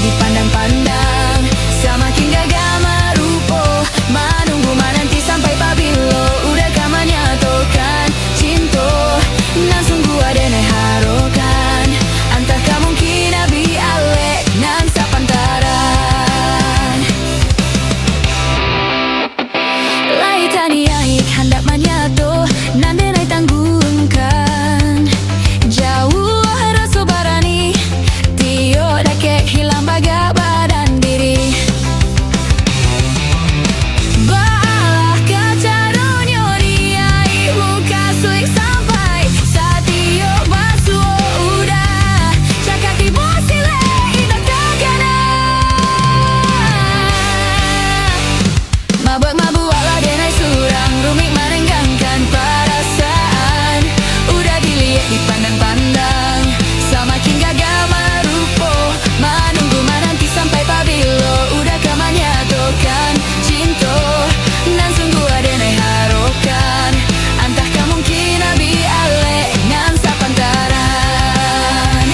dipandang-pandang, semakin gagal merupo. Menunggu menanti sampai pabilo, udah kamarnya tokan cinta. Nan sungguh ada nai harokan, antara mungkin abi ale nan sapantaran. Lai taniahik hendak manyato, nan denai tanggungkan. Jauh rasa barani, tio dakek hilang baga badan diri. Balah kacaronyo diai muka suik sampai saat tio basuh udah cakati bosile idak tagana. Mabuk-mabuk ala denai surang, rumik merenggangkan perasaan. Udah dilihat dipandang-pandang, semakin gagal merupo. Menunggu menanti sampai pabilo, udah kamarnya tokan cinta. Nan sungguh ada nai harokan, antah mungkin abi ale nan sapantaran.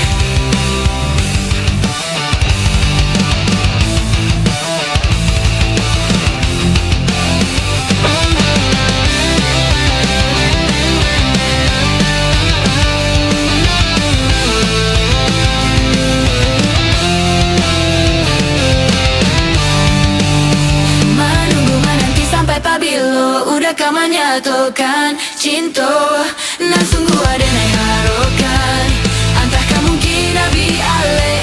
Menunggu menanti sampai pabilo, udah kamarnya tokan cinta. Nan sungguh ada nai harokan, antah mungkin abi ale